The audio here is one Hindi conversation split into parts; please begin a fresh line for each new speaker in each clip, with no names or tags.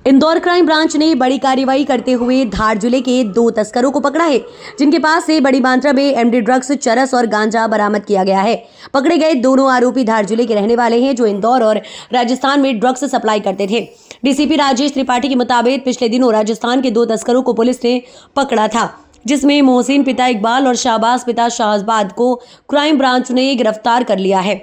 इंदौर क्राइम ब्रांच ने बड़ी कार्रवाई करते हुए धार जिले के 2 तस्करों को पकड़ा है, जिनके पास से बड़ी मात्रा में एमडी ड्रग्स, चरस और गांजा बरामद किया गया है। पकड़े गए दोनों आरोपी धार जिले के रहने वाले हैं, जो इंदौर और राजस्थान में ड्रग्स सप्लाई करते थे। डीसीपी राजेश त्रिपाठी के मुताबिक पिछले दिनों राजस्थान के 2 तस्करों को पुलिस ने पकड़ा था, जिसमें मोहसिन पिता इकबाल और शाहबाज पिता शाहबाद को क्राइम ब्रांच ने गिरफ्तार कर लिया है।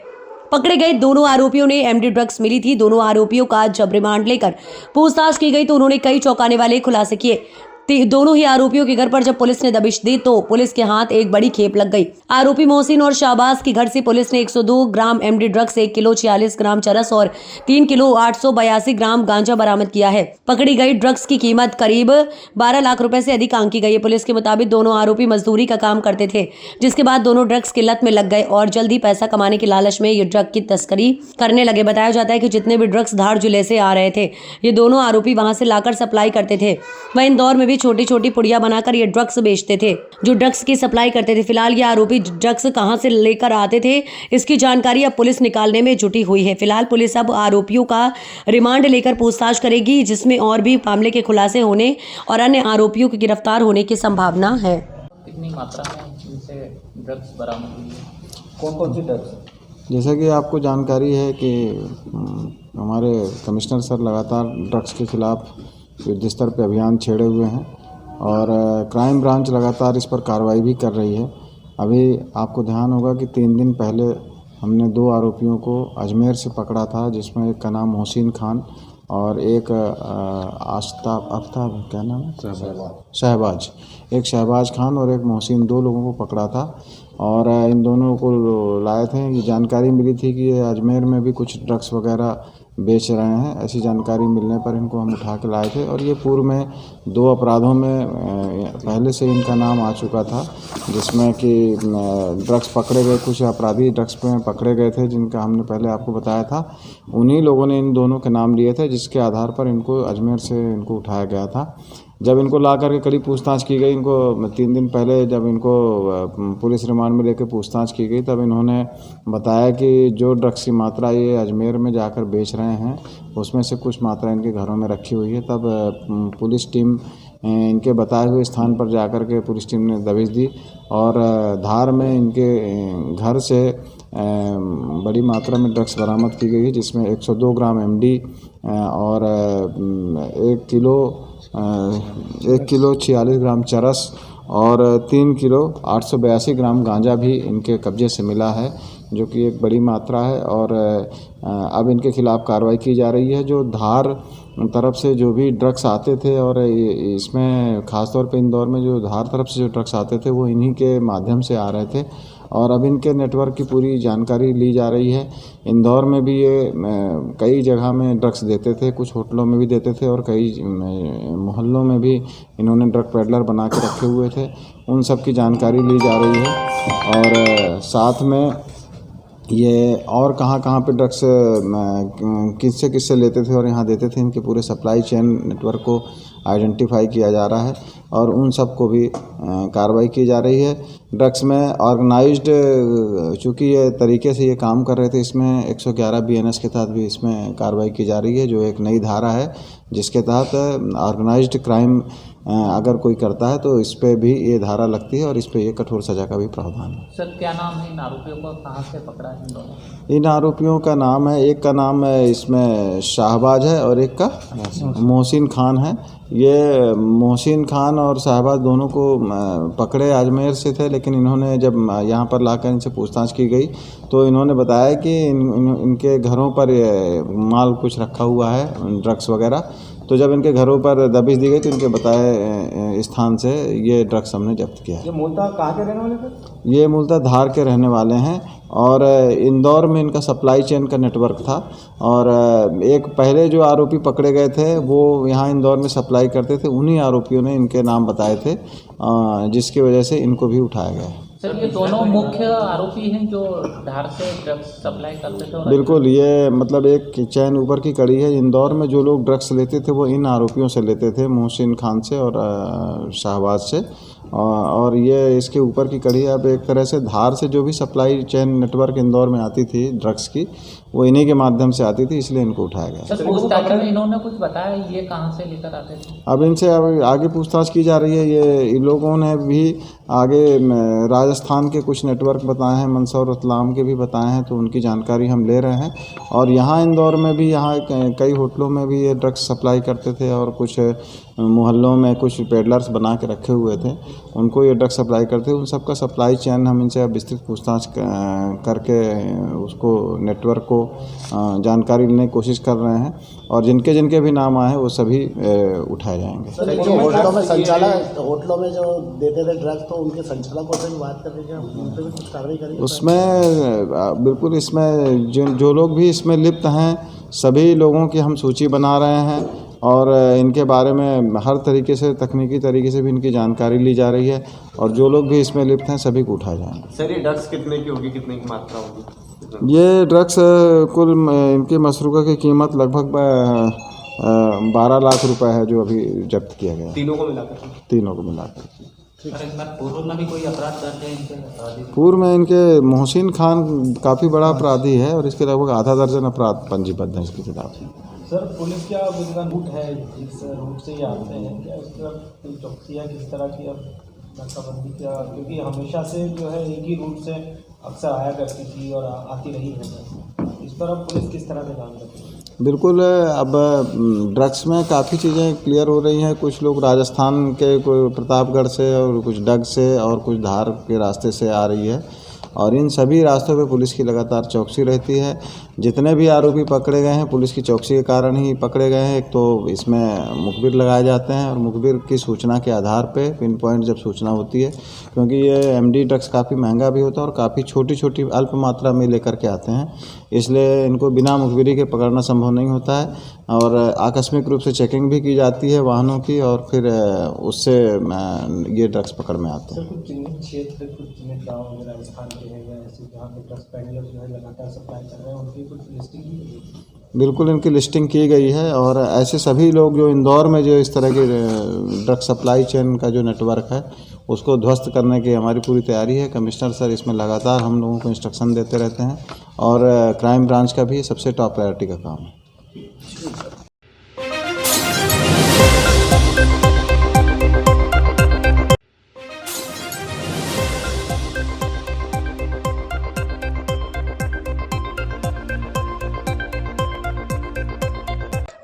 पकड़े गए दोनों आरोपियों ने एमडी ड्रग्स मिली थी। दोनों आरोपियों का जब रिमांड लेकर पूछताछ की गई तो उन्होंने कई चौंकाने वाले खुलासे किए। दोनों ही आरोपियों के घर पर जब पुलिस ने दबिश दी तो पुलिस के हाथ एक बड़ी खेप लग गई। आरोपी मोहसिन और शाहबाज के घर से पुलिस ने 102 ग्राम एमडी ड्रग्स, 1 किलो 46 ग्राम चरस और 3 किलो 882 ग्राम गांजा बरामद किया है। पकड़ी गई ड्रग्स की कीमत करीब 12 लाख रुपए से अधिक आंकी गई है। पुलिस के मुताबिक दोनों आरोपी मजदूरी का काम करते थे, जिसके बाद दोनों ड्रग्स की लत में लग गए और जल्द ही पैसा कमाने के लालच में ये ड्रग की तस्करी करने लगे। बताया जाता है कि जितने भी ड्रग्स धार जिले से आ रहे थे, ये दोनों आरोपी वहां से लाकर सप्लाई करते थे। वह इंदौर में भी छोटी छोटी पुड़िया बनाकर ये ड्रग्स बेचते थे, जो ड्रग्स की सप्लाई करते थे। फिलहाल ये आरोपी ड्रग्स कहां से लेकर आते थे, इसकी जानकारी अब पुलिस निकालने में जुटी हुई है। फिलहाल पुलिस अब आरोपियों का रिमांड लेकर पूछताछ करेगी, जिसमें और भी मामले के खुलासे होने और अन्य आरोपियों के गिरफ्तार होने की संभावना है।
कितनी मात्रा में इनसे ड्रग्स बरामद हुई है? कौन कौन सी ड्रग्स?
जैसा कि आपको जानकारी है कि हमारे कमिश्नर सर लगातार ड्रग्स के खिलाफ युद्ध स्तर पर अभियान छेड़े हुए हैं और क्राइम ब्रांच लगातार इस पर कार्रवाई भी कर रही है। अभी आपको ध्यान होगा कि 3 दिन पहले हमने 2 आरोपियों को अजमेर से पकड़ा था, जिसमें एक का नाम मोहसिन खान और एक आफ्ताब क्या नाम है, शहबाज। एक शहबाज खान और एक मोहसिन, 2 लोगों को पकड़ा था और इन दोनों को लाए थे। ये जानकारी मिली थी कि अजमेर में भी कुछ ड्रग्स वगैरह बेच रहे हैं। ऐसी जानकारी मिलने पर इनको हम उठा के लाए थे और ये पूर्व में 2 अपराधों में पहले से इनका नाम आ चुका था, जिसमें कि ड्रग्स पकड़े गए, कुछ अपराधी ड्रग्स में पकड़े गए थे, जिनका हमने पहले आपको बताया था। उन्हीं लोगों ने इन दोनों के नाम लिए थे, जिसके आधार पर इनको अजमेर से इनको उठाया गया था। जब इनको ला करके कड़ी पूछताछ की गई, इनको 3 दिन पहले जब इनको पुलिस रिमांड में लेकर पूछताछ की गई, तब इन्होंने बताया कि जो ड्रग्स की मात्रा ये अजमेर में जाकर बेच रहे हैं, उसमें से कुछ मात्रा इनके घरों में रखी हुई है। तब पुलिस टीम इनके बताए हुए स्थान पर जाकर के पुलिस टीम ने दबिश दी और धार में इनके घर से बड़ी मात्रा में ड्रग्स बरामद की गई है, जिसमें 102 ग्राम एमडी और 1 किलो 46 ग्राम चरस और 3 किलो 882 ग्राम गांजा भी इनके कब्जे से मिला है, जो कि एक बड़ी मात्रा है। और अब इनके खिलाफ कार्रवाई की जा रही है। जो धार तरफ से जो भी ड्रग्स आते थे, और इसमें ख़ासतौर पे इंदौर में जो धार तरफ से जो ड्रग्स आते थे, वो इन्हीं के माध्यम से आ रहे थे और अब इनके नेटवर्क की पूरी जानकारी ली जा रही है। इंदौर में भी ये कई जगह में ड्रग्स देते थे, कुछ होटलों में भी देते थे और कई मोहल्लों में भी इन्होंने ड्रग पेडलर बना के रखे हुए थे। उन सब की जानकारी ली जा रही है और साथ में ये और कहाँ पे ड्रग्स किससे किससे लेते थे और यहाँ देते थे, इनके पूरे सप्लाई चेन नेटवर्क को आइडेंटिफाई किया जा रहा है और उन सब को भी कार्रवाई की जा रही है। ड्रग्स में ऑर्गेनाइज्ड, चूँकि ये तरीके से ये काम कर रहे थे, इसमें 111 BNS के तहत भी इसमें कार्रवाई की जा रही है, जो एक नई धारा है, जिसके तहत ऑर्गेनाइज्ड क्राइम अगर कोई करता है तो इस पे भी ये धारा लगती है और इस पे ये कठोर सज़ा का भी प्रावधान है।
सर, क्या नाम है इन आरोपियों को, कहाँ से पकड़ा है इन दोनों?
इन आरोपियों का नाम है, एक का नाम है इसमें शाहबाज है और एक का मोहसिन खान है। ये मोहसिन खान और शाहबाज दोनों को पकड़े अजमेर से थे, लेकिन इन्होंने जब यहाँ पर लाकर इनसे पूछताछ की गई तो इन्होंने बताया कि इनके घरों पर माल कुछ रखा हुआ है, ड्रग्स वगैरह। तो जब इनके घरों पर दबिश दी गई तो इनके बताए स्थान से ये ड्रग्स हमने जब्त किया।
ये मूलतः कहाँ के रहने वाले थे?
ये मूलतः धार के रहने वाले हैं और इंदौर में इनका सप्लाई चेन का नेटवर्क था और एक पहले जो आरोपी पकड़े गए थे वो यहाँ इंदौर में सप्लाई करते थे। उन्हीं आरोपियों ने इनके नाम बताए थे, जिसकी वजह से इनको भी उठाया गया।
सर, ये दोनों मुख्य आरोपी हैं जो धार से ड्रग्स सप्लाई करते थे?
बिल्कुल, ये मतलब एक चैन ऊपर की कड़ी है। इंदौर में जो लोग ड्रग्स लेते थे वो इन आरोपियों से लेते थे, मोहसिन खान से और शाहबाज से, और ये इसके ऊपर की कड़ी है। अब एक तरह से धार से जो भी सप्लाई चेन नेटवर्क इंदौर में आती थी ड्रग्स की, वो इन्हीं के माध्यम से आती थी, इसलिए इनको उठाया गया।
सर पूछताछ में इन्होंने कुछ बताया ये कहाँ से लेकर आते थे?
अब इनसे अब आगे पूछताछ की जा रही है। ये इन लोगों ने भी आगे राजस्थान के कुछ नेटवर्क बताए हैं, मंदसौर रतलाम के भी बताए हैं, तो उनकी जानकारी हम ले रहे हैं। और यहाँ इंदौर में भी यहाँ कई होटलों में भी ये ड्रग्स सप्लाई करते थे और कुछ मोहल्लों में कुछ पेडलर्स बना के रखे हुए थे, उनको ये ड्रग्स सप्लाई करते। उन सबका सप्लाई चेन हम इनसे अब विस्तृत पूछताछ करके उसको नेटवर्क को जानकारी लेने की कोशिश कर रहे हैं, और जिनके जिनके भी नाम आए वो सभी उठाए जाएंगे।
सर जो होटलों में संचालक, होटलों में जो देते थे ड्रग्स, तो उनके संचालकों से भी बात कर लीजिए, उन पर भी कुछ कार्रवाई करेंगे?
उसमें बिल्कुल, इसमें जो लोग भी इसमें लिप्त हैं सभी लोगों की हम सूची बना रहे हैं, और इनके बारे में हर तरीके से तकनीकी तरीके से भी इनकी जानकारी ली जा रही है, और जो लोग भी इसमें लिप्त हैं सभी को उठाया जाएंगे।
सर ये ड्रग्स कितने की होगी, कितने की मात्रा होगी?
ये ड्रग्स कुल इनकी मसरूका की कीमत लगभग 12 लाख रुपए है, जो अभी जब्त किया गया।
तीनों को मिलाकर?
तीनों को मिलाकर।
पूर्व में भी कोई अपराध दर्ज है इनके अपराधी?
पूर्व में इनके मोहसिन खान काफ़ी बड़ा अपराधी है, और इसके लगभग आधा दर्जन अपराध पंजीबद्ध हैं इसकी किताब।
सर पुलिस क्या इनका रूट है, इस रूट से ये आते हैं क्या, इस तरफ कोई चौकसियाँ किस तरह की अब नाकाबंदी क्या, क्योंकि हमेशा से जो है एक ही रूट से अक्सर आया करती थी और आती रही है, इस पर अब पुलिस किस तरह से काम करती है?
बिल्कुल, अब ड्रग्स में काफ़ी चीज़ें क्लियर हो रही हैं। कुछ लोग राजस्थान के कोई प्रतापगढ़ से, और कुछ डग से, और कुछ धार के रास्ते से आ रही है, और इन सभी रास्तों पे पुलिस की लगातार चौकसी रहती है। जितने भी आरोपी पकड़े गए हैं पुलिस की चौकसी के कारण ही पकड़े गए हैं। एक तो इसमें मुखबिर लगाए जाते हैं, और मुखबिर की सूचना के आधार पे पिन पॉइंट जब सूचना होती है, क्योंकि ये एमडी ड्रग्स काफ़ी महंगा भी होता है और काफ़ी छोटी छोटी अल्प मात्रा में लेकर के आते हैं, इसलिए इनको बिना मुखबिरी के पकड़ना संभव नहीं होता है। और आकस्मिक रूप से चेकिंग भी की जाती है वाहनों की, और फिर उससे ये ड्रग्स पकड़ में आते हैं।
सर कुछ चिन्हित क्षेत्र, कुछ चिन्हित गाँव वगैरह राजस्थान के हैं या ऐसे जहाँ पे ड्रग्स पेडलर जो है लगातार सप्लाई कर रहे हैं, उनकी कुछ लिस्टिंग की गई?
बिल्कुल, इनकी लिस्टिंग की गई है, और ऐसे सभी लोग जो इंदौर में जो इस तरह के ड्रग सप्लाई चेन का जो नेटवर्क है उसको ध्वस्त करने की हमारी पूरी तैयारी है। कमिश्नर सर इसमें लगातार हम लोगों को इंस्ट्रक्शन देते रहते हैं, और क्राइम ब्रांच का भी सबसे टॉप प्रायोरिटी का काम है।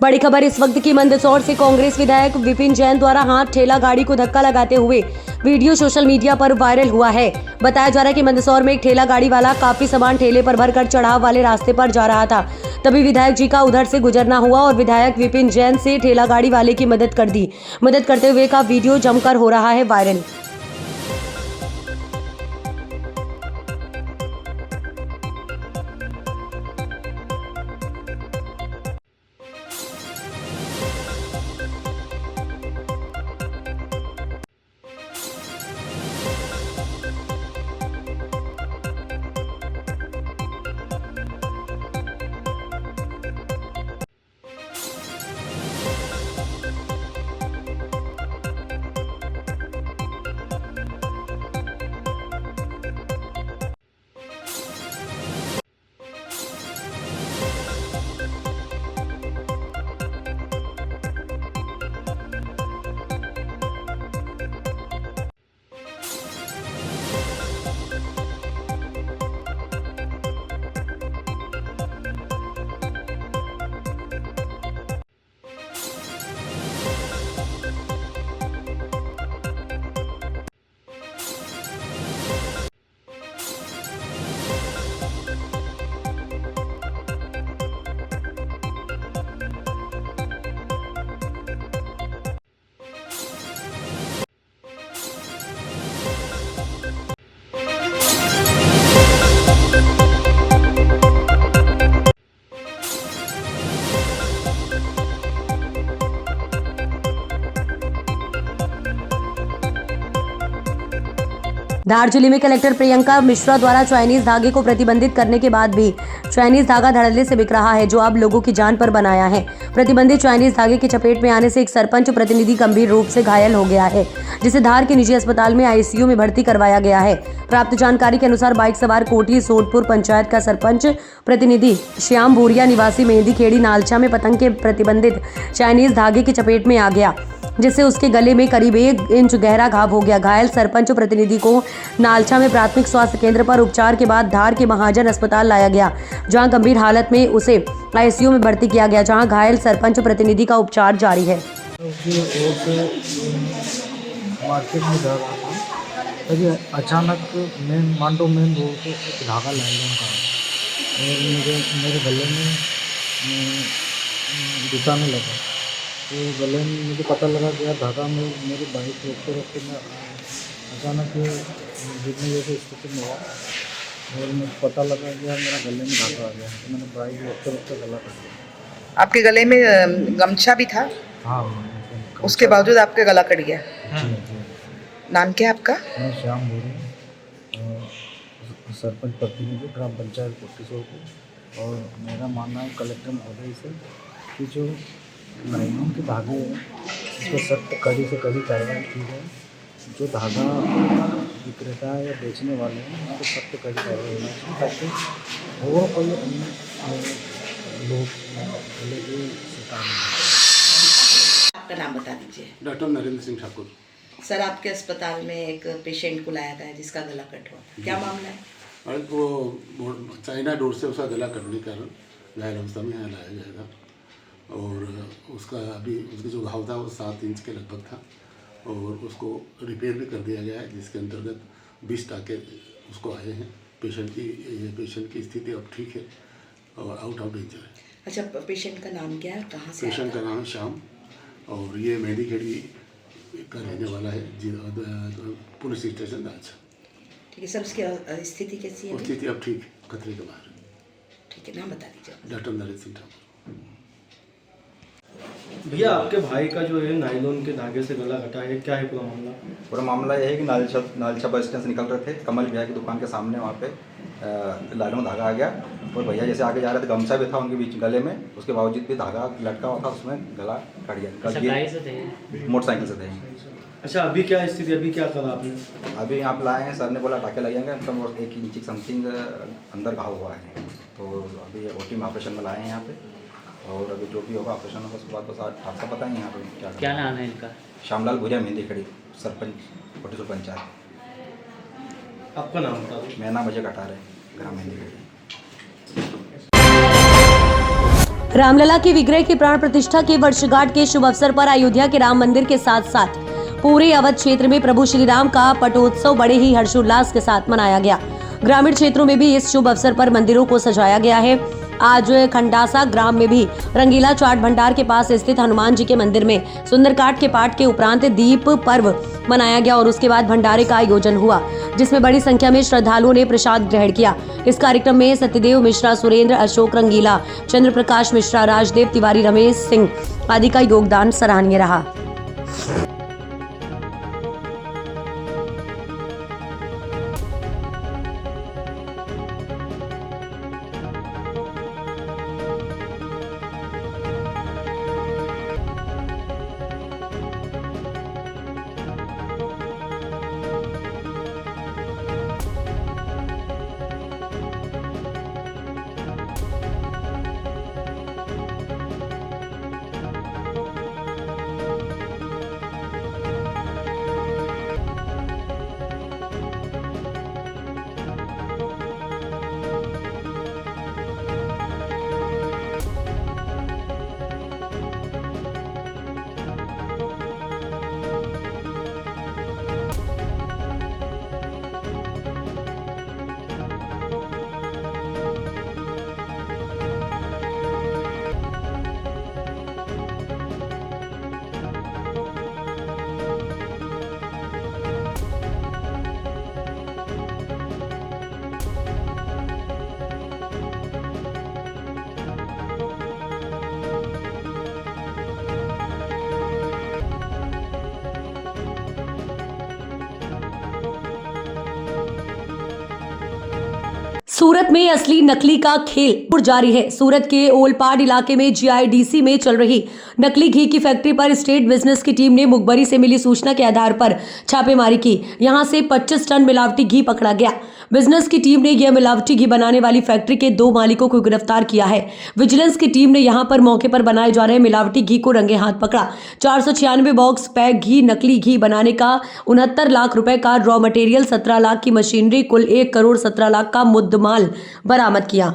बड़ी खबर इस वक्त की मंदसौर से। कांग्रेस विधायक विपिन जैन द्वारा हाथ ठेला गाड़ी को धक्का लगाते हुए वीडियो सोशल मीडिया पर वायरल हुआ है। बताया जा रहा है कि मंदसौर में एक ठेला गाड़ी वाला काफी सामान ठेले पर भरकर चढ़ाव वाले रास्ते पर जा रहा था, तभी विधायक जी का उधर से गुजरना हुआ और विधायक विपिन जैन से ठेला गाड़ी वाले की मदद कर दी। मदद करते हुए का वीडियो जमकर हो रहा है वायरल। धार जिले में कलेक्टर प्रियंका मिश्रा द्वारा चाइनीज धागे को प्रतिबंधित करने के बाद भी चाइनीज धागा धड़ल्ले से बिक रहा है, जो अब लोगों की जान पर बनाया है। प्रतिबंधित चाइनीज धागे की चपेट में आने से एक सरपंच प्रतिनिधि गंभीर रूप से घायल हो गया है, जिसे धार के निजी अस्पताल में आईसीयू में भर्ती करवाया गया है। प्राप्त जानकारी के अनुसार बाइक सवार कोटी सोडपुर पंचायत का सरपंच प्रतिनिधि श्याम भूरिया निवासी मेहंदी खेड़ी नालचा में पतंग के प्रतिबंधित चाइनीज धागे की चपेट में आ गया, जिससे उसके गले में करीब 1 इंच गहरा घाव हो गया। घायल सरपंच प्रतिनिधि को नालचा में प्राथमिक स्वास्थ्य केंद्र पर उपचार के बाद धार के महाजन अस्पताल लाया गया, जहां गंभीर हालत में उसे आईसीयू में भर्ती किया गया, जहां घायल सरपंच प्रतिनिधि का उपचार जारी है।
मार्केट में जा रहा था, तभी अचानक मेन रोड पे एक धागा लाइन का और मेरे गले में घुसाने लगा। तो गले में मुझे पता लगा कि यार धागा में मेरी बाइक रोकते मैं अचानक गिरने जैसे स्थिति में हुआ और मुझे पता लगा कि यार मेरा गले में धागा आ गया, तो मैंने बाइक रोकते गला कट दिया।
आपके गले में गमछा भी था?
हाँ,
उसके बावजूद आपका गला कट गया।
जी।
नाम क्या है आपका?
मैं श्याम भूरी, सरपंच प्रतिनिधि ग्राम पंचायत कोटी और मेरा मानना है कलेक्टर महोदय से कि जो नायलॉन के धागे हैं उस पर सख्त कड़ी से कड़ी कार्रवाई की जाए। जो धागा विक्रेता या बेचने वाले हैं उन पर सख्त कड़ी कार्रवाई होनी चाहिए, ताकि और कोई अन्य लोग गले की शिकार नहीं हो।
आपका नाम बता दीजिए।
डॉक्टर नरेंद्र सिंह ठाकुर।
सर, आपके अस्पताल में एक पेशेंट को लाया गया है जिसका गला कट हुआ, क्या मामला है?
और वो चाइना डोर से उसका गला कटने के कारण घायल अवस्था में यहाँ लाया जाएगा और उसका अभी उसका जो घाव था वो 7 इंच के लगभग था और उसको रिपेयर भी कर दिया गया है, जिसके अंतर्गत 20 टाँके उसको आए हैं। पेशेंट की स्थिति अब ठीक है और आउट ऑफ डेंजर है।
अच्छा, पेशेंट का नाम क्या है, कहाँ से?
पेशेंट का नाम है श्याम और ये मेहंदी खेड़ी का रहने वाला है, पुलिस स्टेशन नालचा।
ठीक है सर, उसकी स्थिति कैसी है?
स्थिति अब ठीक, खतरे के बाहर।
ठीक है, नाम बता दीजिए।
डॉक्टर नरेंद्र सिंह ठाकुर।
भैया, आपके भाई का जो है नायलॉन के धागे से गला कटा है, क्या है पूरा मामला?
पूरा मामला यह है कि नालचा बस स्टैंड से निकल रहे थे, कमल भैया की दुकान के सामने वहाँ पे नायलॉन धागा आ गया और भैया जैसे आगे जा रहे थे, गमछा भी था उनके बीच गले में, उसके बावजूद भी धागा लटका हुआ था, उसमें गला कट गया। मोटरसाइकिल से थे।
अच्छा, अभी क्या स्थिति, अभी क्या करा आपने?
अभी यहाँ पे लाए हैं, सर ने बोला टाँके लगेंगे, मतलब 1 इंच समथिंग अंदर घाव हुआ है, तो अभी ओटी में ऑपरेशन में लाए हैं यहाँ पे और अभी जो भी होगा ऑपरेशन होगा उसके बाद तो आपका पता है यहाँ पे क्या
नाम है इनका? श्यामलाल
भूरिया, मेहंदी खड़ी, सरपंच कोटी पंचायत।
आपका नाम बता दो।
मेरा नाम अजय कटार है, ग्राम मेहंदी खड़ी।
रामलला के विग्रह की प्राण प्रतिष्ठा के वर्षगांठ के शुभ अवसर पर अयोध्या के राम मंदिर के साथ साथ पूरे अवध क्षेत्र में प्रभु श्री राम का पटोत्सव बड़े ही हर्षोल्लास के साथ मनाया गया। ग्रामीण क्षेत्रों में भी इस शुभ अवसर पर मंदिरों को सजाया गया है। आज खंडासा ग्राम में भी रंगीला चाट भंडार के पास स्थित हनुमान जी के मंदिर में सुंदरकांड के पाठ के उपरांत दीप पर्व मनाया गया और उसके बाद भंडारे का आयोजन हुआ, जिसमें बड़ी संख्या में श्रद्धालुओं ने प्रसाद ग्रहण किया। इस कार्यक्रम में सत्यदेव मिश्रा, सुरेंद्र, अशोक रंगीला, चंद्र प्रकाश मिश्रा, राजदेव तिवारी, रमेश सिंह आदि का योगदान सराहनीय रहा। सूरत में असली नकली का खेल जारी है। सूरत के ओलपाड इलाके में जीआईडीसी में चल रही नकली घी की फैक्ट्री पर स्टेट बिजनेस की टीम ने मुखबरी से मिली सूचना के आधार पर छापेमारी की। यहां से 25 टन मिलावटी घी पकड़ा गया। बिजनेस की टीम ने यह मिलावटी घी बनाने वाली फैक्ट्री के 2 मालिकों को गिरफ्तार किया है। विजिलेंस की टीम ने यहां पर मौके पर बनाए जा रहे मिलावटी घी को रंगे हाथ पकड़ा। 496 बॉक्स पैक घी, नकली घी बनाने का 69 लाख रुपए का रॉ मटेरियल, 17 लाख की मशीनरी, कुल 1 करोड़ 17 लाख का मुद्दमाल बरामद किया।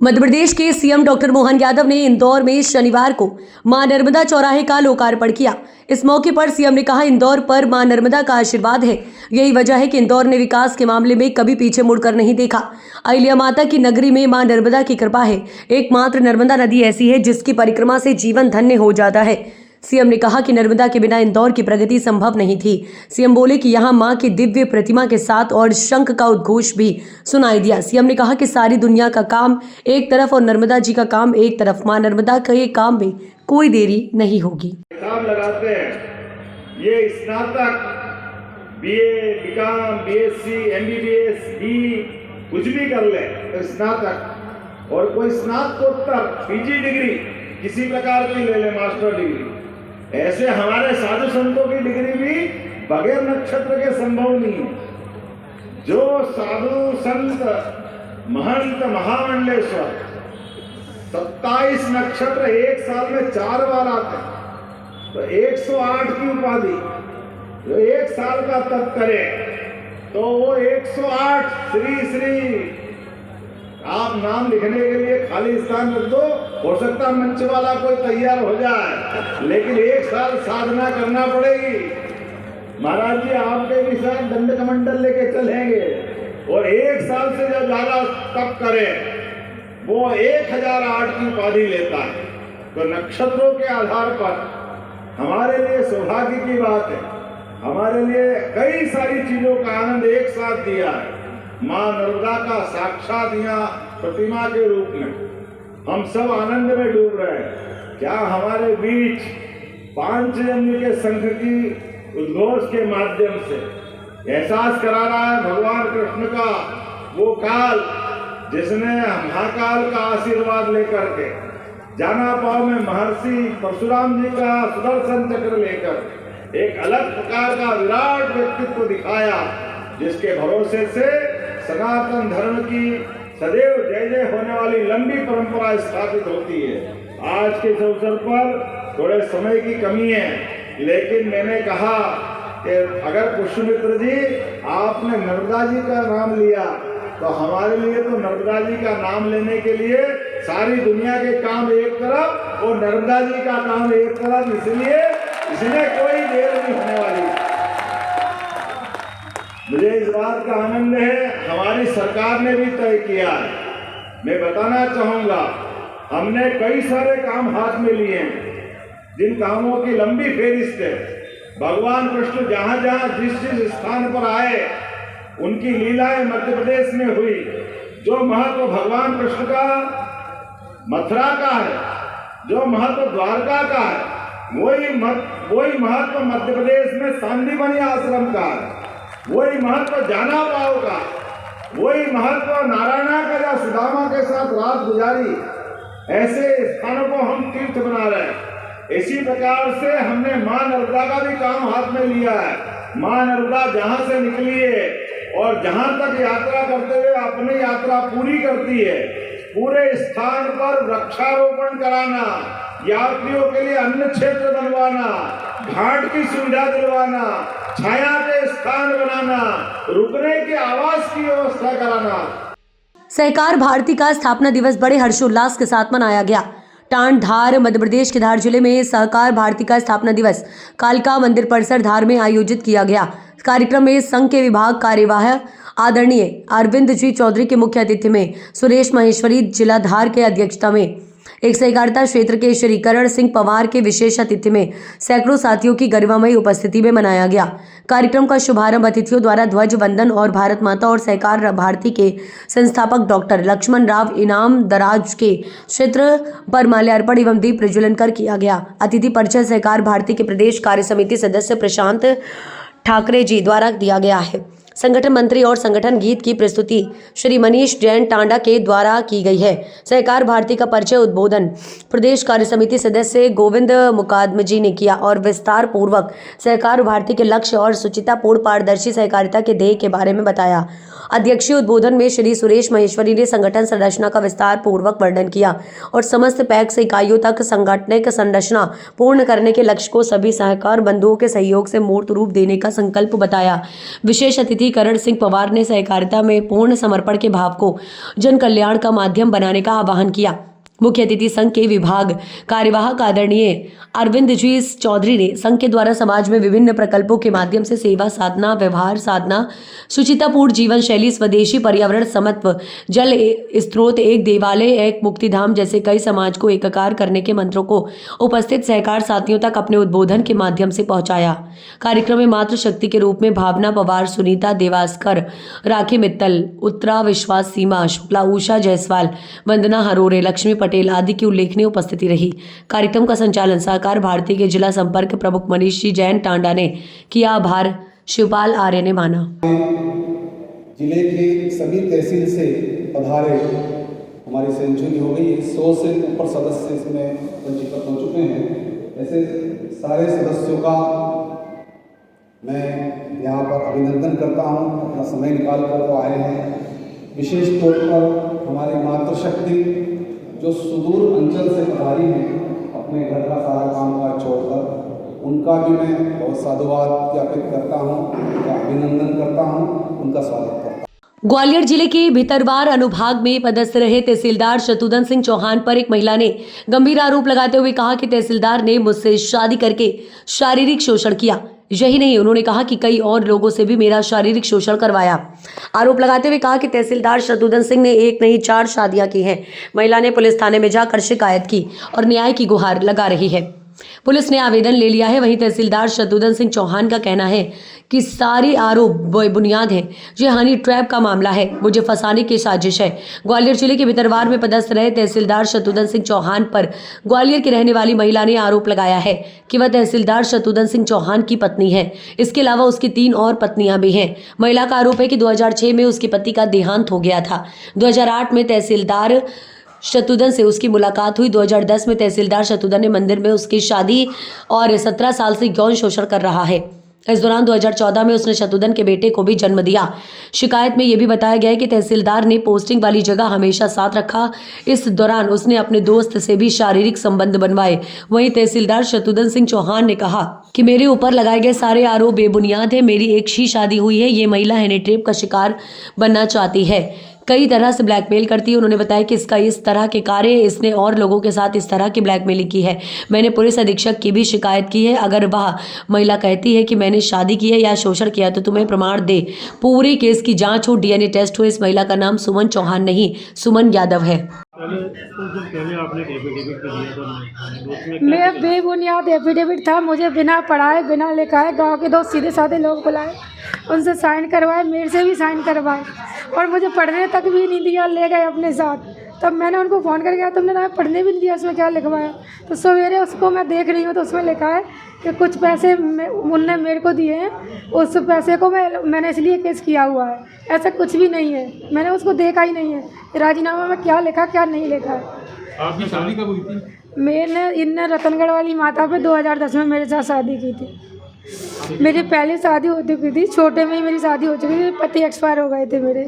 मध्य प्रदेश के सीएम डॉक्टर मोहन यादव ने इंदौर में शनिवार को मां नर्मदा चौराहे का लोकार्पण किया। इस मौके पर सीएम ने कहा, इंदौर पर मां नर्मदा का आशीर्वाद है। यही वजह है कि इंदौर ने विकास के मामले में कभी पीछे मुड़कर नहीं देखा। अहिल्या माता की नगरी में मां नर्मदा की कृपा है। एकमात्र नर्मदा नदी ऐसी है जिसकी परिक्रमा से जीवन धन्य हो जाता है। सीएम ने कहा कि नर्मदा के बिना इंदौर की प्रगति संभव नहीं थी। सीएम बोले कि यहां मां की दिव्य प्रतिमा के साथ और शंख का उद्घोष भी सुनाई दिया। सीएम ने कहा कि सारी दुनिया का काम एक तरफ और नर्मदा जी का काम एक तरफ। मां नर्मदा के काम में कोई देरी नहीं होगी।
हिसाब लगाते हैं, ये स्नातक, BA, BCom, BSc, MBBS, B कुछ भी कर ले तो स्नातक, और कोई स्नातकोत्तर पीजी डिग्री किसी प्रकार की ले ले, मास्टर डिग्री। ऐसे हमारे साधु संतों की डिग्री भी बगैर नक्षत्र के संभव नहीं है। जो साधु संत महंत महामंडलेश्वर 27 नक्षत्र एक साल में 4 बार आते हैं, तो 108 की उपाधि जो एक साल का तप करे तो वो 108 श्री श्री। आप नाम लिखने के लिए खाली स्थान रख दो, हो सकता मंच वाला कोई तैयार हो जाए, लेकिन 1 साल साधना करना पड़ेगी। महाराज जी आपके भी साथ दंड कमंडल लेके चलेंगे, और 1 साल से जो ज्यादा तप करे वो 1008 की उपाधि लेता है। तो नक्षत्रों के आधार पर हमारे लिए सौभाग्य की बात है। हमारे लिए कई सारी चीजों का आनंद एक साथ दिया है। मां नर्मदा का साक्षात यहाँ प्रतिमा के रूप में हम सब आनंद में डूब रहे हैं। क्या हमारे बीच पांचजन्य के संघ की उद्घोष के माध्यम से एहसास करा रहा है भगवान कृष्ण का वो काल, जिसने महाकाल का आशीर्वाद लेकर के जाना पाव में महर्षि परशुराम जी का सुदर्शन चक्र लेकर एक अलग प्रकार का विराट व्यक्तित्व दिखाया, जिसके भरोसे से सनातन धर्म की सदैव जय जय होने वाली लंबी परंपरा स्थापित होती है। आज के इस अवसर पर थोड़े समय की कमी है, लेकिन मैंने कहा कि अगर पुष्यमित्र जी आपने नर्मदा जी का नाम लिया तो हमारे लिए तो नर्मदा जी का नाम लेने के लिए सारी दुनिया के काम एक तरफ और नर्मदा जी का काम एक तरफ, इसलिए इसमें कोई देर नहीं होने वाली। मुझे इस बात का आनंद है, हमारी सरकार ने भी तय किया है। मैं बताना चाहूंगा, हमने कई सारे काम हाथ में लिए हैं, जिन कामों की लंबी फेरिस्त है। भगवान कृष्ण जहां जहां जिस जिस स्थान पर आए उनकी लीलाएं मध्य प्रदेश में हुई। जो महत्व भगवान कृष्ण का मथुरा का है, जो महत्व द्वारका का है, वही महत्व मध्य प्रदेश में सांदीपनि आश्रम का है, वही महत्व जाना पाव का, वही महत्व नारायणा का या सुदामा के साथ रात गुजारी, ऐसे स्थानों को हम तीर्थ बना रहे हैं। इसी प्रकार से हमने मां नर्मदा का भी काम हाथ में लिया है। मां नर्मदा जहां से निकली है और जहां तक यात्रा करते हुए अपनी यात्रा पूरी करती है, पूरे स्थान पर वृक्षारोपण कराना, यात्रियों के लिए अन्न क्षेत्र बनवाना, घाट की सुविधा दिलवाना, छाया के स्थान बनाना, रुकने के आवास की व्यवस्था कराना।
सहकार भारती का स्थापना दिवस बड़े हर्षोल्लास के साथ मनाया गया। टांड धार मध्य प्रदेश के धार जिले में सहकार भारती का स्थापना दिवस कालका मंदिर परिसर धार में आयोजित किया गया। कार्यक्रम में संघ के विभाग कार्यवाह आदरणीय अरविंद जी चौधरी के मुख्य अतिथि में सुरेश महेश्वरी जिला धार के अध्यक्षता में, एक सहकारिता क्षेत्र के श्री करण सिंह पवार के विशेष अतिथि में सैकड़ों साथियों की गरिमामयी उपस्थिति में मनाया गया। कार्यक्रम का शुभारंभ अतिथियों द्वारा ध्वज वंदन और भारत माता और सहकार भारती के संस्थापक डॉक्टर लक्ष्मण राव इनाम दराज के चित्र पर माल्यार्पण एवं दीप प्रज्वलन कर किया गया। अतिथि परिचय सहकार भारती के प्रदेश कार्य समिति सदस्य प्रशांत ठाकरे जी द्वारा दिया गया है। संगठन मंत्री और संगठन गीत की प्रस्तुति श्री मनीष जैन टांडा के द्वारा की गई है। सहकार भारती का परिचय उद्बोधन प्रदेश कार्य समिति सदस्य गोविंद मुकादम जी ने किया और विस्तार पूर्वक सहकार भारती के लक्ष्य और सुचितापूर्ण पारदर्शी सहकारिता के ध्येय के बारे में बताया। अध्यक्षीय उद्बोधन में श्री सुरेश महेश्वरी ने संगठन संरचना का विस्तार पूर्वक वर्णन किया और समस्त पैक्स इकाइयों तक संगठनिक संरचना पूर्ण करने के लक्ष्य को सभी सहकार बंधुओं के सहयोग से मूर्त रूप देने का संकल्प बताया। विशेष अतिथि करण सिंह पवार ने सहकारिता में पूर्ण समर्पण के भाव को जन कल्याण का माध्यम बनाने का आह्वान किया। मुख्य अतिथि संघ के विभाग कार्यवाहक आदरणीय अरविंद जी चौधरी ने संघ के द्वारा समाज में विभिन्न प्रकल्पों के माध्यम से सेवा साधना, व्यवहार साधना, शुचितापूर्ण जीवन शैली, स्वदेशी पर्यावरण, समत्व, जल स्रोत, एक देवालय, एक मुक्तिधाम जैसे कई समाज को एकाकार करने के मंत्रों को उपस्थित सहकार साथियों तक अपने उद्बोधन के माध्यम से पहुंचाया। कार्यक्रम में मातृशक्ति के रूप में भावना पवार, सुनीता देवास्कर, राखी मित्तल, उत्तरा विश्वास, सीमा शुक्ला, उषा जायसवाल, वंदना हरोरे, लक्ष्मी पटेल आदि की उल्लेखनीय उपस्थिति रही। कार्यक्रम का संचालन सहकार भारती के जिला संपर्क प्रमुख मनीष जी जैन टांडा ने किया। आभार शिवपाल आर्य ने माना।
जिले के सभी तहसील से पधारे हमारी सेंचुरी हो गई। 100 से ऊपर सदस्य इसमें पंजीकृत हो चुके हैं। ऐसे सारे सदस्यों का मैं यहाँ पर अभिनंदन करता हूँ, अपना समय निकाल कर वो आए हैं। विशेष तौर पर हमारी मातृशक्ति जो सुदूर अंचल से पधारी हैं, अपने घर का सारा कामकाज छोड़कर, उनका भी मैं बहुत साधुवाद ज्ञापित करता हूँ, उनका अभिनंदन करता हूँ, उनका स्वागत करता हूँ।
ग्वालियर जिले के भितरवार अनुभाग में पदस्थ रहे तहसीलदार शत्रुघ्न सिंह चौहान पर एक महिला ने गंभीर आरोप लगाते हुए कहा कि तहसीलदार ने मुझसे शादी करके शारीरिक शोषण किया। यही नहीं, उन्होंने कहा कि कई और लोगों से भी मेरा शारीरिक शोषण करवाया। आरोप लगाते हुए कहा कि तहसीलदार शत्रुघ्न सिंह ने एक नहीं 4 शादियां की हैं। महिला ने पुलिस थाने में जाकर शिकायत की और न्याय की गुहार लगा रही है। पुलिस ने आवेदन ले लिया है। वहीं तहसीलदार शत्रुघ्न सिंह चौहान का कहना है कि सारी आरोप बेबुनियाद है। ये हनी ट्रैप का मामला है, मुझे फंसाने की साजिश है। ग्वालियर जिले के भितरवार में पदस्थ रहे तहसीलदार शत्रुघ्न सिंह चौहान पर ग्वालियर की रहने वाली महिला ने आरोप लगाया है कि वह तहसीलदार शत्रुघ्न सिंह चौहान की पत्नी है। इसके अलावा उसकी 3 और पत्नियां भी हैं। महिला का आरोप है कि 2006 में उसके पति का देहांत हो गया था। 2008 में तहसीलदार शत्रुघ्न से उसकी मुलाकात हुई। 2010 में तहसीलदार शत्रुघ्न ने मंदिर में उसकी शादी और 17 साल से यौन शोषण कर रहा है। इस दौरान 2014 में उसने शत्रुघ्न के बेटे को भी जन्म दिया। शिकायत में यह भी बताया गया है कि तहसीलदार ने पोस्टिंग वाली जगह हमेशा साथ रखा। इस दौरान उसने अपने दोस्त से भी शारीरिक संबंध बनवाए। वहीं तहसीलदार शत्रुघ्न सिंह चौहान ने कहा कि मेरे ऊपर लगाए गए सारे आरोप बेबुनियाद है। मेरी एक ही शादी हुई है। ये महिला हैनी ट्रैप का शिकार बनना चाहती है, कई तरह से ब्लैकमेल करती है। उन्होंने बताया कि इसका इस तरह के कार्य इसने और लोगों के साथ इस तरह की ब्लैकमेलिंग की है। मैंने पुलिस अधीक्षक की भी शिकायत की है। अगर वह महिला कहती है कि मैंने शादी की है या शोषण किया तो तुम्हें प्रमाण दे। पूरे केस की जांच हो, डीएनए टेस्ट हो। इस महिला का नाम सुमन चौहान नहीं, सुमन यादव है।
पहले आपने एफिडेविट दिया था,
मेरा बेबुनियाद एफिडेविट था। मुझे बिना पढ़ाए बिना लिखाए गांव के 2 सीधे साधे लोग बुलाए, उनसे साइन करवाए, मेरे से भी साइन करवाए और मुझे पढ़ने तक भी नहीं दिया, ले गए अपने साथ। तब मैंने उनको फ़ोन करके कहा तुमने ना पढ़ने भी नहीं दिया, इसमें क्या लिखवाया। तो सवेरे उसको मैं देख रही हूँ तो उसमें लिखा है कि कुछ पैसे उनने मेरे को दिए हैं, उस पैसे को मैंने इसलिए केस किया हुआ है। ऐसा कुछ भी नहीं है, मैंने उसको देखा ही नहीं है राजीनामा में क्या लिखा क्या नहीं लिखा है।
आपकी शादी कब हुई थी?
इनने रतनगढ़ वाली माता पे 2010 में मेरे साथ शादी की थी। मेरी पहली शादी हो चुकी थी, छोटे में ही मेरी शादी हो चुकी थी, पति एक्सपायर हो गए थे मेरे।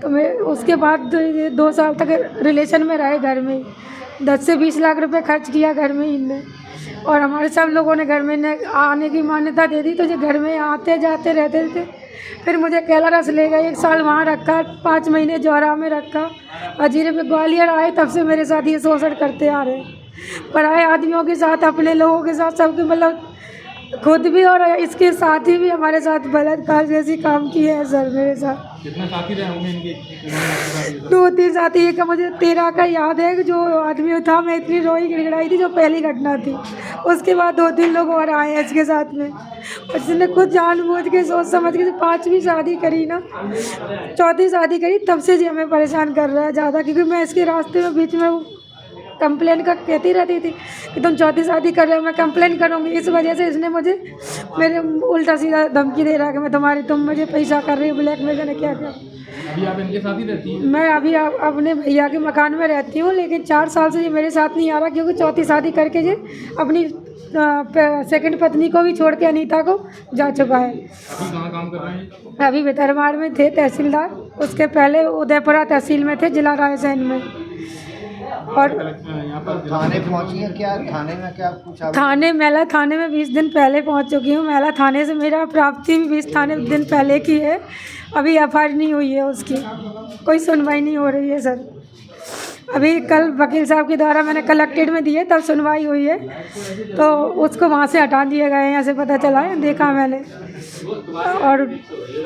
तो मैं उसके बाद 2 साल तक रिलेशन में रहे घर में ही। 10 से 20 लाख रुपए खर्च किया घर में इनने, और हमारे सब लोगों ने घर में आने की मान्यता दे दी। तो जो घर में आते जाते रहते थे। फिर मुझे कैलारस ले गए, 1 साल वहाँ रखा, 5 महीने जौरा में रखा। अजीरे पे ग्वालियर आए, तब से मेरे साथ ये शोषण करते आ रहे हैं। पराए आदमियों के साथ, अपने लोगों के साथ, सबके मतलब खुद भी और इसके साथी भी हमारे साथ बलात्कार जैसी काम किए हैं सर मेरे साथ।
कितने साथी रहे होंगे इनके?
2-3 साथी। एक मुझे 13 का याद है कि जो आदमी था, मैं इतनी रोई गिड़गिड़ाई थी, जो पहली घटना थी। उसके बाद 2-3 लोग और आए हैं इसके साथ में। उसने खुद जानबूझ के सोच समझ के 5वीं शादी करी ना, 4थी शादी करी, तब से जी हमें परेशान कर रहा है ज़्यादा। क्योंकि मैं इसके रास्ते में बीच में कंप्लेन का कहती रहती थी कि तुम 4थी शादी कर रहे हो, मैं कंप्लेन करूँगी। इस वजह से इसने मुझे मेरे उल्टा सीधा धमकी दे रहा है कि तुम मुझे पैसा कर रही हो, ब्लैकमेल करने क्या क्या।
अभी आप इनके साथ ही रहती हैं?
मैं अभी अपने भैया के मकान में रहती हूँ, लेकिन 4 साल से ये मेरे साथ नहीं आ रहा, क्योंकि 4थी शादी करके ये अपनी सेकंड पत्नी को भी छोड़ के अनीता को जा चुका है।
अभी कहाँ काम कर रहे हैं?
अभी भितरवाड़ में थे तहसीलदार, उसके पहले उदयपुरा तहसील में थे, जिला रायसेन में। और
यहाँ पर
थाने पहुंची है क्या? थाने में क्या कुछ
मैला थाने में 20 दिन पहले पहुंच चुकी हूँ। मैला थाने से मेरा प्राप्ति भी 20 दिन पहले की है। अभी एफआईआर नहीं हुई है उसकी, कोई सुनवाई नहीं हो रही है सर। अभी कल वकील साहब के द्वारा मैंने कलेक्टेड में दिए, तब सुनवाई हुई है, तो उसको वहाँ से हटा दिए गए हैं, ऐसे पता चला है, देखा मैंने। और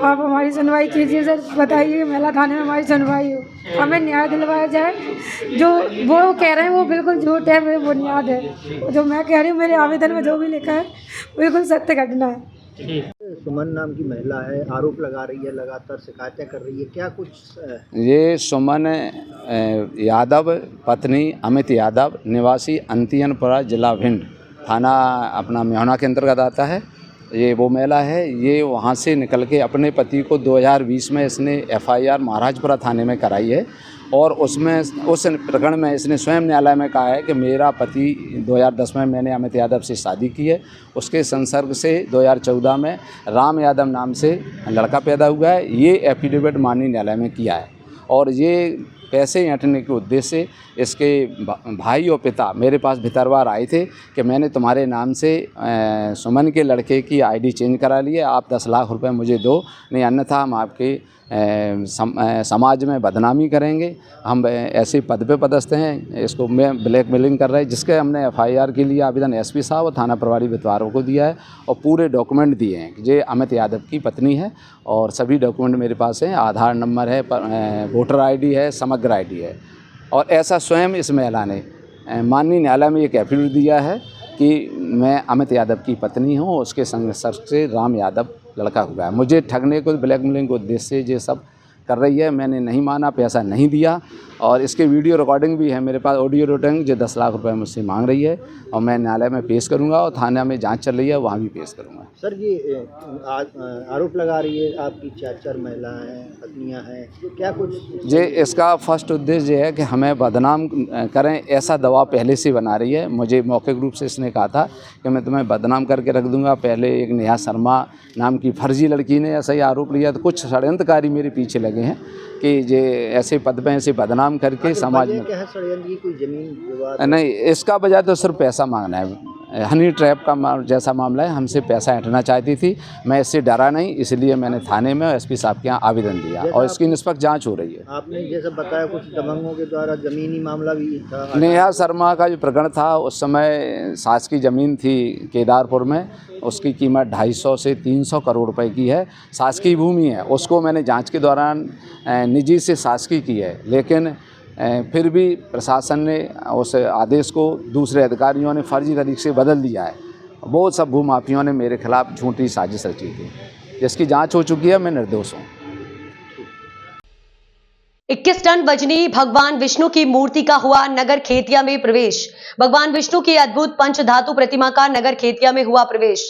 आप हमारी सुनवाई कीजिए सर, बताइए मैला थाने में हमारी सुनवाई हो, हमें न्याय दिलवाया जाए। जो वो कह रहे हैं वो बिल्कुल झूठ है, वो बुनियाद है। जो मैं कह रही हूँ, मेरे आवेदन में जो भी लिखा है बिल्कुल सत्य घटना है।
सुमन नाम की महिला है, आरोप लगा रही है, लगातार शिकायतें कर रही है, क्या कुछ?
ये सुमन यादव पत्नी अमित यादव, निवासी अंतियनपुरा, जिला भिंड, थाना अपना मेहना के अंतर्गत आता है। ये वो महिला है, ये वहाँ से निकल के अपने पति को 2020 में इसने एफआईआर महाराजपुरा थाने में कराई है, और उसमें उस प्रकरण में इसने स्वयं न्यायालय में कहा है कि मेरा पति 2010 में मैंने अमित यादव से शादी की है, उसके संसर्ग से 2014 में राम यादव नाम से लड़का पैदा हुआ है। ये एफिडेविट माननीय न्यायालय में किया है, और ये पैसे ऐंठने के उद्देश्य से इसके भाई और पिता मेरे पास भितरवार आए थे कि मैंने तुम्हारे नाम से सुमन के लड़के की आईडी चेंज करा ली है, आप 10 लाख रुपए मुझे दो, नहीं अन्यथा हम आपके समाज में बदनामी करेंगे। हम ऐसे पद पे पदस्थ हैं, इसको मैं ब्लैकमेलिंग कर रहे हैं, जिसके हमने एफआईआर के लिए आवेदन एसपी साहब और थाना प्रभारी बितवारों को दिया है, और पूरे डॉक्यूमेंट दिए हैं कि ये अमित यादव की पत्नी है, और सभी डॉक्यूमेंट मेरे पास हैं, आधार नंबर है, वोटर आईडी है, समग्र आईडी है। और ऐसा स्वयं इस महिला ने माननीय न्यायालय में एक एफिडेविट दिया है कि मैं अमित यादव की पत्नी हूँ, उसके संसर्ग से राम यादव लड़का हुआ है। मुझे ठगने को, ब्लैकमेलिंग के उद्देश्य से ये सब कर रही है। मैंने नहीं माना, पैसा नहीं दिया, और इसके वीडियो रिकॉर्डिंग भी है मेरे पास, ऑडियो रिकॉर्डिंग, जो 10 लाख रुपए मुझसे मांग रही है, और मैं न्यायालय में पेश करूंगा, और थाना में जांच चल रही है, वहाँ भी पेश करूंगा।
सर, ये आरोप लगा रही है आपकी 4 महिलाएं हैं, पत्नियां हैं, क्या कुछ?
ये इसका फर्स्ट उद्देश्य ये है कि हमें बदनाम करें, ऐसा दबाव पहले से बना रही है। मुझे मौखिक रूप से इसने कहा था कि मैं तुम्हें बदनाम करके रख दूंगा। पहले एक नेहा शर्मा नाम की फर्जी लड़की ने ऐसा ही आरोप लिया, तो कुछ षड्यंत्रकारी मेरे पीछे लगे हैं कि ये ऐसे पद पे ऐसे बदनाम करके समाज में।
क्या है षड्यंत्र की? कोई जमीन विवाद?
नहीं, इसका वजह तो सिर्फ पैसा मांगना है। हनी ट्रैप का जैसा मामला है, हमसे पैसा ऐंठना चाहती थी। मैं इससे डरा नहीं, इसलिए मैंने थाने में एसपी साहब के यहाँ आवेदन दिया, और इसकी निष्पक्ष जांच हो रही है।
आपने जैसा बताया कुछ दबंगों के द्वारा जमीनी मामला भी था।
नेहा शर्मा का जो प्रकरण था, उस समय सास की ज़मीन थी केदारपुर में, उसकी कीमत 250 से 300 करोड़ रुपए की है। शासकीय भूमि है, उसको मैंने जांच के दौरान निजी से शासकीय की है, लेकिन फिर भी प्रशासन ने उस आदेश को दूसरे अधिकारियों ने फर्जी तरीके से बदल दिया है। बहुत सब भूमाफियों ने मेरे खिलाफ झूठी साजिश रची थी, जिसकी जांच हो चुकी है। मैं निर्दोष हूँ।
21 टन वजनी भगवान विष्णु की मूर्ति का हुआ नगर खेतिया में प्रवेश। भगवान विष्णु की अद्भुत पंचधातु प्रतिमा का नगर खेतिया में हुआ प्रवेश।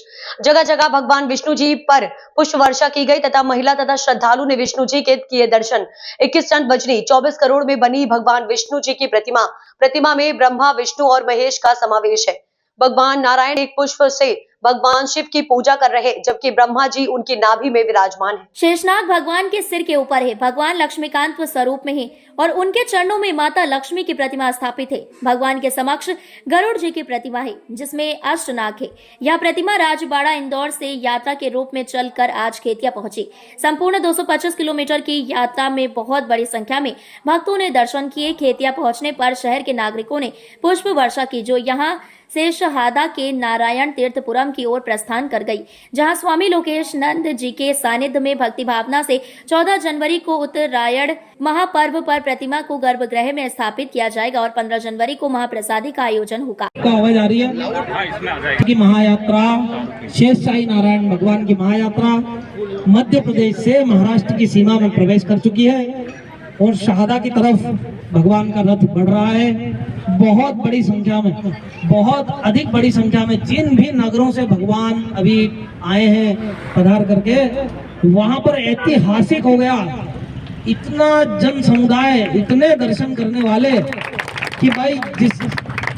जगह जगह भगवान विष्णु जी पर पुष्प वर्षा की गई तथा महिला तथा श्रद्धालु ने विष्णु जी के किए दर्शन। 21 टन वजनी 24 करोड़ में बनी भगवान विष्णु जी की प्रतिमा में ब्रह्मा, विष्णु और महेश का समावेश है। भगवान नारायण एक पुष्प से भगवान शिव की पूजा कर रहे, जबकि ब्रह्मा जी उनकी नाभि में विराजमान है।
शेषनाग भगवान के सिर के ऊपर है। भगवान लक्ष्मीकांत स्वरूप में है और उनके चरणों में माता लक्ष्मी की प्रतिमा स्थापित है। भगवान के समक्ष गरुड़ जी की प्रतिमा है, जिसमें अष्टनाग है। यह प्रतिमा राजबाड़ा इंदौर से यात्रा के रूप में चलकर आज खेतिया पहुंची। संपूर्ण 225 किलोमीटर की यात्रा में बहुत बड़ी संख्या में भक्तों ने दर्शन किए। खेतिया पहुंचने पर शहर के नागरिकों ने पुष्प वर्षा की, जो यहाँ से शहादा के नारायण तीर्थपुरम की ओर प्रस्थान कर गई, जहां स्वामी लोकेश नंद जी के सानिध्य में भक्ति भावना से 14 जनवरी को उत्तरायण महापर्व पर प्रतिमा को गर्भगृह में स्थापित किया जाएगा और 15 जनवरी को महाप्रसादी का आयोजन होगा।
आवाज आ रही है कि महायात्रा शेषशाही नारायण भगवान की महायात्रा मध्य प्रदेश से महाराष्ट्र की सीमा में प्रवेश कर चुकी है और शहादा की तरफ भगवान का रथ बढ़ रहा है। बहुत बड़ी संख्या में, बहुत अधिक बड़ी संख्या में जिन भी नगरों से भगवान अभी आए हैं पधार करके, वहां पर ऐतिहासिक हो गया। इतना जन समुदाय, इतने दर्शन करने वाले कि भाई जिस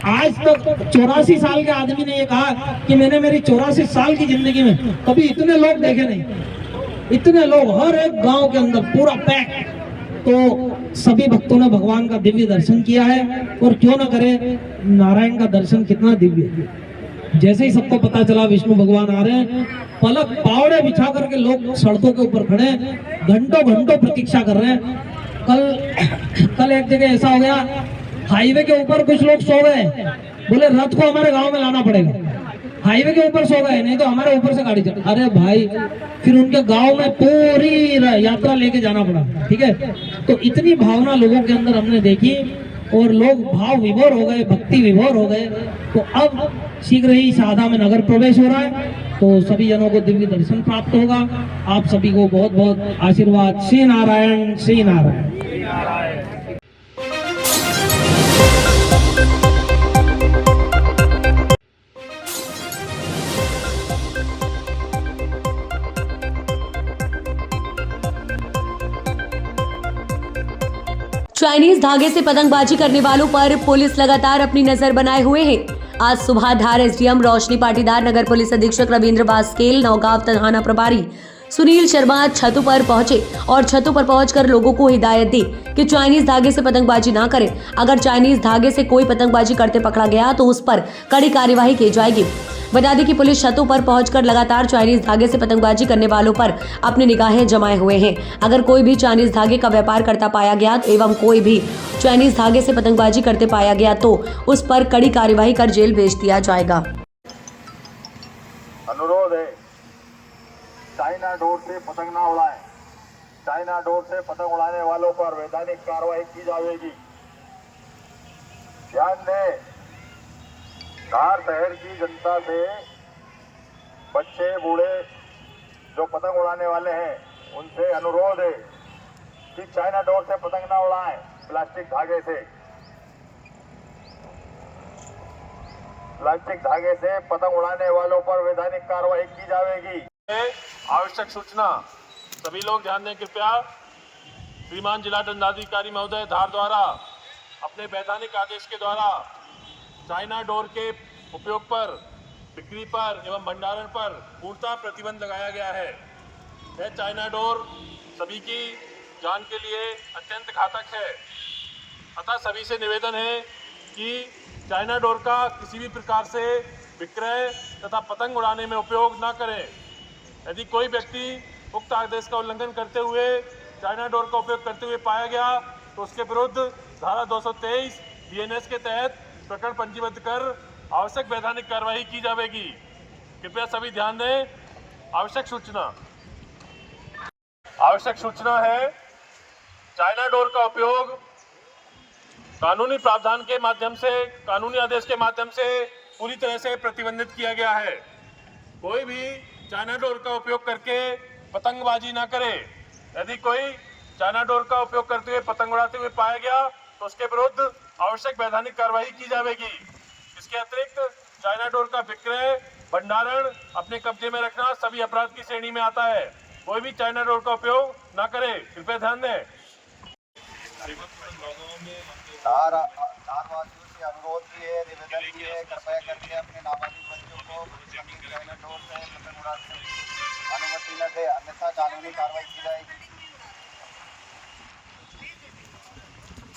आज तक 84 साल के आदमी ने ये कहा कि मैंने मेरी 84 साल की जिंदगी में कभी इतने लोग देखे नहीं। इतने लोग हर एक गांव के अंदर पूरा पैक। तो सभी भक्तों ने भगवान का दिव्य दर्शन किया है और क्यों ना करे, नारायण का दर्शन कितना दिव्य है। जैसे ही सबको पता चला विष्णु भगवान आ रहे हैं, पलक पावड़े बिछा करके लोग सड़कों के ऊपर खड़े घंटों घंटों प्रतीक्षा कर रहे हैं। कल एक जगह ऐसा हो गया, हाईवे के ऊपर कुछ लोग सो गए, बोले रथ को हमारे गांव में लाना पड़ेगा। हाईवे के ऊपर सो गए, नहीं तो हमारे ऊपर से गाड़ी चल। अरे भाई, फिर उनके गांव में पूरी यात्रा लेके जाना पड़ा। ठीक है, तो इतनी भावना लोगों के अंदर हमने देखी और लोग भाव विभोर हो गए, भक्ति विभोर हो गए। तो अब शीघ्र ही शहादा में नगर प्रवेश हो रहा है, तो सभी जनों को दिव्य दर्शन प्राप्त होगा। आप सभी को बहुत बहुत आशीर्वाद। श्री नारायण, श्री नारायण।
चाइनीज धागे से पतंगबाजी करने वालों पर पुलिस लगातार अपनी नजर बनाए हुए है। आज सुबह धार एसडीएम रोशनी पाटीदार, नगर पुलिस अधीक्षक रविंद्र बास्केल, नौगांव थाना प्रभारी सुनील शर्मा छतों पर पहुंचे और छतों पर पहुंचकर लोगों को हिदायत दी कि चाइनीज धागे से पतंगबाजी ना करें। अगर चाइनीज धागे से कोई पतंगबाजी करते पकड़ा गया तो उस पर कड़ी कार्यवाही की जाएगी। बता दें कि पुलिस छतों पर पहुंचकर लगातार चाइनीज धागे से पतंगबाजी करने वालों पर अपनी निगाहें जमाए हुए हैं। अगर कोई भी चाइनीज धागे का व्यापार करता पाया गया एवं कोई भी चाइनीज धागे से पतंगबाजी करते पाया गया तो उस पर कड़ी कार्यवाही कर जेल भेज दिया जाएगा।
अनुरोध है, चाइना डोर से पतंग ना उड़ाएं। चाइना डोर से पतंग उड़ाने वालों पर वैधानिक कार्रवाई की जाएगी। ध्यान दें, धार शहर की जनता से बच्चे बूढ़े जो पतंग उड़ाने वाले हैं उनसे अनुरोध है कि चाइना डोर से पतंग ना उड़ाएं, प्लास्टिक धागे से। प्लास्टिक धागे से पतंग उड़ाने वालों पर वैधानिक कार्रवाई की जाएगी।
आवश्यक सूचना सभी लोग ध्यान दें कृपया। श्रीमान जिला दंडाधिकारी महोदय धार द्वारा अपने वैधानिक आदेश के द्वारा चाइना डोर के उपयोग पर, बिक्री पर एवं भंडारण पर पूर्णतः प्रतिबंध लगाया गया है। यह चाइना डोर सभी की जान के लिए अत्यंत घातक है। अतः सभी से निवेदन है कि चाइना डोर का किसी भी प्रकार से विक्रय तथा पतंग उड़ाने में उपयोग न करें। यदि कोई व्यक्ति उक्त आदेश का उल्लंघन करते हुए चाइना डोर का उपयोग करते हुए पाया गया तो उसके विरुद्ध धारा 223 बीएनएस के तहत प्रकरण पंजीबद्ध कर आवश्यक वैधानिक कार्रवाई की जाएगी। कृपया सभी ध्यान दें। आवश्यक सूचना है, चाइना डोर का उपयोग कानूनी प्रावधान के माध्यम से, कानूनी आदेश के माध्यम से पूरी तरह से प्रतिबंधित किया गया है। कोई भी चाइना डोर का उपयोग करके पतंगबाजी ना करे। यदि कोई चाइना डोर का उपयोग करते हुए पतंग उड़ाते हुए पाया गया तो उसके विरुद्ध आवश्यक वैधानिक कार्रवाई की जाएगी। इसके अतिरिक्त चाइना डोर का विक्रय, भंडारण, अपने कब्जे में रखना सभी अपराध की श्रेणी में आता है। कोई भी चाइना डोर का उपयोग ना करे, कृपया ध्यान दें।
धारवासियों से अनुरोध भी है, निवेदन भी है, कृपया करके अपने नाबालिग बच्चों को चाइना डोर से पतंग उड़ाने की अनुमति न दे, अन्यथा कानूनी कार्रवाई की जाएगी।